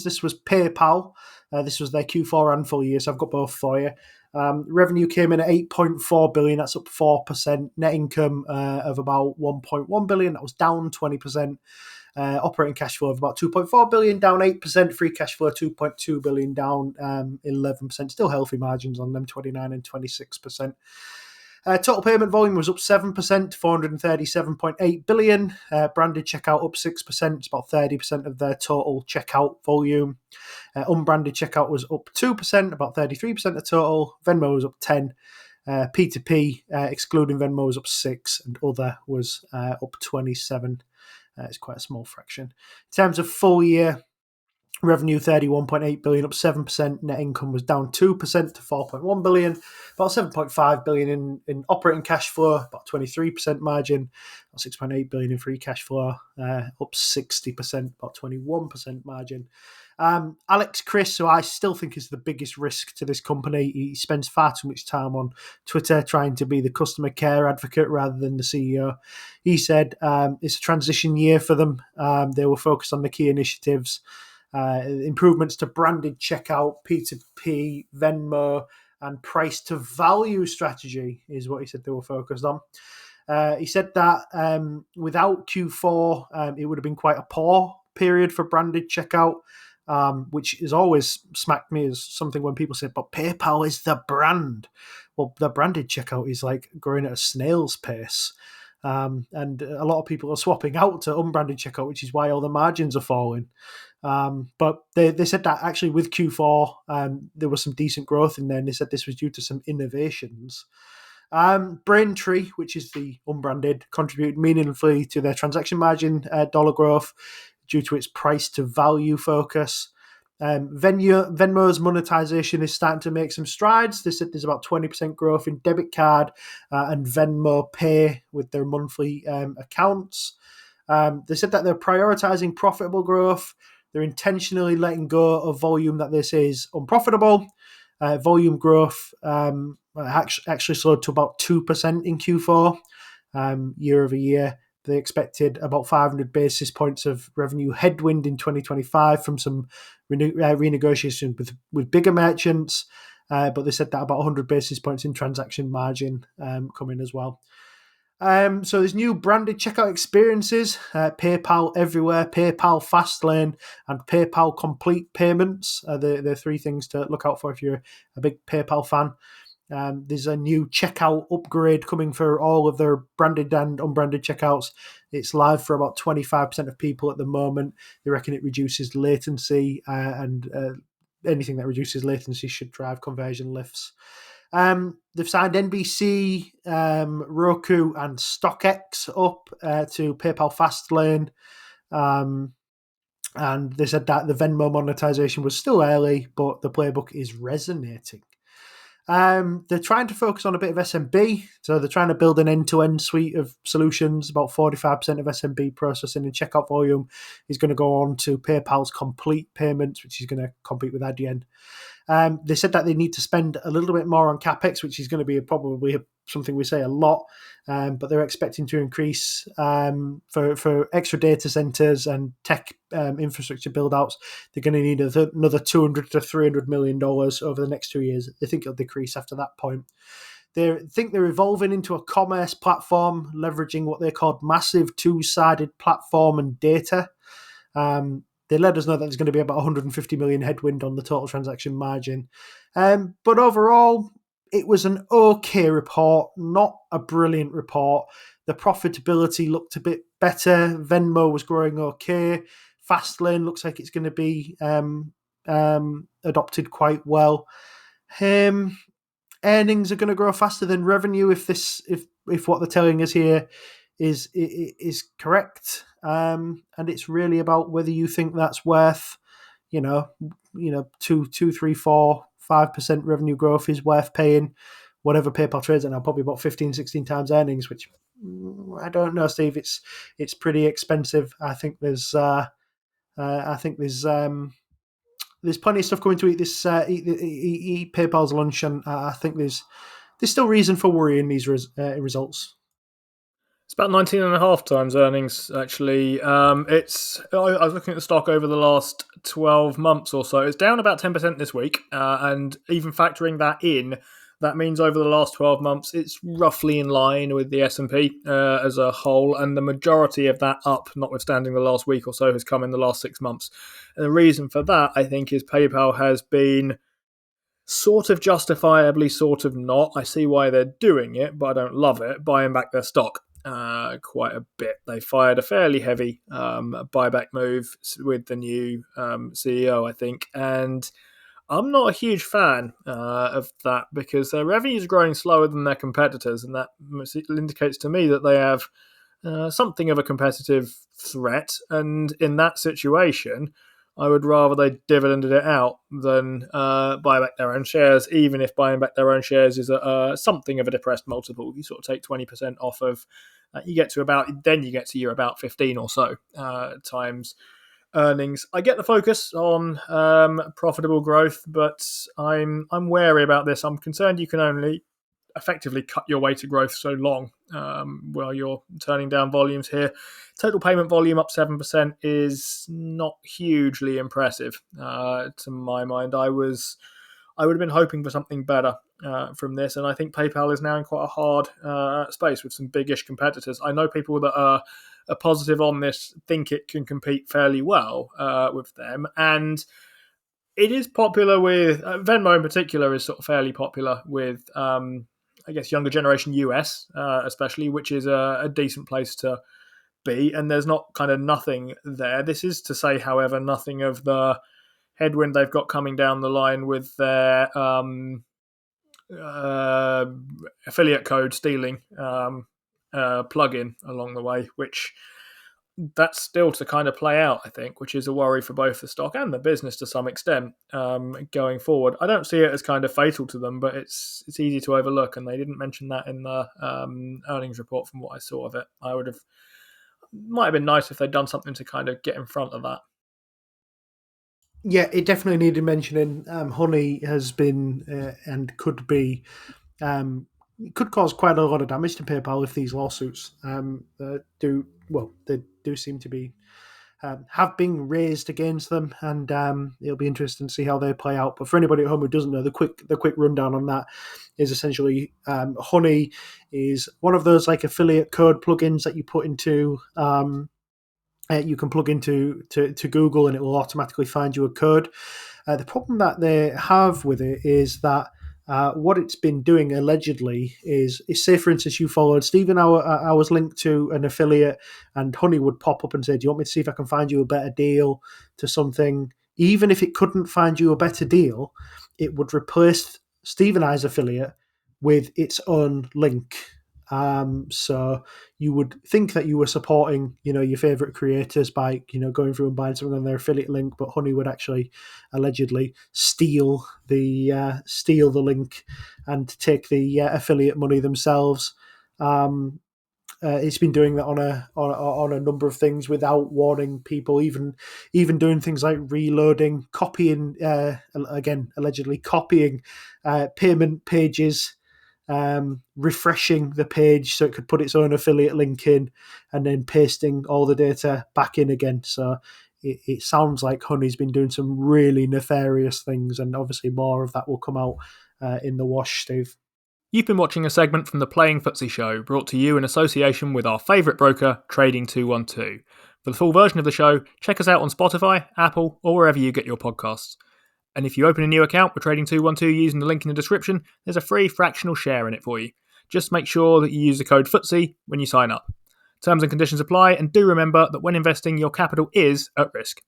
This was PayPal. This was their Q4 and full year, so I've got both for you. Revenue came in at 8.4 billion. That's up 4%. Net income of about 1.1 billion. That was down 20%. Operating cash flow of about 2.4 billion, down 8%. Free cash flow 2.2 billion, down 11%. Still healthy margins on them, 29 and 26%. Total payment volume was up 7% to 437.8 billion. Branded checkout up 6%. It's about 30% of their total checkout volume. Unbranded checkout was up 2%, about 33% of total. Venmo was up 10. P2P, excluding Venmo, was up 6, and other was up 27. It's quite a small fraction. In terms of full year, revenue 31.8 billion, up 7%. Net income was down 2% to 4.1 billion. About 7.5 billion in operating cash flow, about 23% margin. About 6.8 billion in free cash flow, up 60%, about 21% margin. Alex Chris, who I still think is the biggest risk to this company, he spends far too much time on Twitter trying to be the customer care advocate rather than the CEO. He said it's a transition year for them. They were focused on the key initiatives. Improvements to branded checkout, P2P, Venmo, and price to value strategy is what he said they were focused on. He said that without Q4, it would have been quite a poor period for branded checkout, which has always smacked me as something when people say, but PayPal is the brand. Well, the branded checkout is like growing at a snail's pace. And a lot of people are swapping out to unbranded checkout, which is why all the margins are falling. But they said that actually with Q4, there was some decent growth in there, and they said this was due to some innovations. Braintree, which is the unbranded, contributed meaningfully to their transaction margin dollar growth due to its price to value focus. Venmo's monetization is starting to make some strides. They said there's about 20% growth in debit card and Venmo Pay with their monthly accounts. They said that they're prioritizing profitable growth. They're intentionally letting go of volume that they say is unprofitable. Volume growth actually slowed to about 2% in Q4 year over year. They expected about 500 basis points of revenue headwind in 2025 from some renegotiation with bigger merchants, but they said that about 100 basis points in transaction margin coming as well. So there's new branded checkout experiences, PayPal Everywhere, PayPal Fastlane, and PayPal Complete Payments. The three things to look out for if you're a big PayPal fan. There's a new checkout upgrade coming for all of their branded and unbranded checkouts. It's live for about 25% of people at the moment. They reckon it reduces latency, and anything that reduces latency should drive conversion lifts. They've signed NBC, Roku, and StockX up to PayPal Fastlane. And they said that the Venmo monetization was still early, but the playbook is resonating. They're trying to focus on a bit of SMB, so they're trying to build an end-to-end suite of solutions. About 45% of SMB processing and checkout volume is going to go on to PayPal's Complete Payments, which is going to compete with Adyen. They said that they need to spend a little bit more on CapEx, which is going to be probably something we say a lot, but they're expecting to increase for extra data centers and tech infrastructure build-outs. They're going to need another $200 to $300 million over the next 2 years. They think it'll decrease after that point. They think they're evolving into a commerce platform, leveraging what they called massive two-sided platform and data. They let us know that there's going to be about 150 million headwind on the total transaction margin. But overall, it was an okay report, not a brilliant report. The profitability looked a bit better. Venmo was growing okay. Fastlane looks like it's going to be adopted quite well. Earnings are going to grow faster than revenue if what they're telling us here is correct. And it's really about whether you think that's worth, 2, 3, 4, 5% revenue growth is worth paying whatever PayPal trades at now, probably about 15, 16 times earnings, which I don't know, Steve. It's pretty expensive. I think there's plenty of stuff coming to eat PayPal's lunch, and I think there's still reason for worry in these results. It's about 19 and a half times earnings, actually. I was looking at the stock over the last 12 months or so. It's down about 10% this week. And even factoring that in, that means over the last 12 months, it's roughly in line with the S&P as a whole. And the majority of that up, notwithstanding the last week or so, has come in the last 6 months. And the reason for that, I think, is PayPal has been sort of justifiably, sort of not. I see why they're doing it, but I don't love it, buying back their stock quite a bit. They fired a fairly heavy buyback move with the new CEO, I think, and I'm not a huge fan of that because their revenue is growing slower than their competitors, and that indicates to me that they have something of a competitive threat. And in that situation, I would rather they dividended it out than buy back their own shares, even if buying back their own shares is something of a depressed multiple. You sort of take 20% off of, you get to your about 15 or so times earnings. I get the focus on profitable growth, but I'm wary about this. I'm concerned you can only effectively cut your way to growth so long while you're turning down volumes here. Total payment volume up 7% is not hugely impressive to my mind. I would have been hoping for something better from this, and I think PayPal is now in quite a hard space with some biggish competitors. I know people that are positive on this think it can compete fairly well with them, and it is popular with Venmo in particular is sort of fairly popular with I guess younger generation US especially, which is a decent place to be, and there's not kind of nothing there. This is to say, however, nothing of the headwind they've got coming down the line with their uh, affiliate code stealing plugin along the way, which that's still to kind of play out, I think, which is a worry for both the stock and the business to some extent going forward. I don't see it as kind of fatal to them, but it's easy to overlook, and they didn't mention that in the earnings report from what I saw of it. Might have been nice if they'd done something to kind of get in front of that. Yeah, it definitely needed mentioning. Honey has been and could be could cause quite a lot of damage to PayPal if these lawsuits they do seem to be have been raised against them, and it'll be interesting to see how they play out. But for anybody at home who doesn't know, the quick rundown on that is essentially Honey is one of those like affiliate code plugins that you put into. You can plug into to Google and it will automatically find you a code. The problem that they have with it is that what it's been doing allegedly is say for instance you followed Stephen, I was linked to an affiliate and Honey would pop up and say, do you want me to see if I can find you a better deal to something? Even if it couldn't find you a better deal, it would replace Stephen I's affiliate with its own link. So you would think that you were supporting, your favorite creators by, going through and buying something on their affiliate link, but Honey would actually allegedly steal the link and take the affiliate money themselves. It's been doing that on a number of things without warning people, even doing things like reloading, copying, again allegedly copying payment pages, refreshing the page so it could put its own affiliate link in, and then pasting all the data back in again. So it sounds like Honey's been doing some really nefarious things, and obviously more of that will come out in the wash, Steve. You've been watching a segment from the Playing FTSE show, brought to you in association with our favourite broker, Trading 212. For the full version of the show, check us out on Spotify, Apple, or wherever you get your podcasts. And if you open a new account with Trading 212 using the link in the description, there's a free fractional share in it for you. Just make sure that you use the code FTSE when you sign up. Terms and conditions apply, and do remember that when investing, your capital is at risk.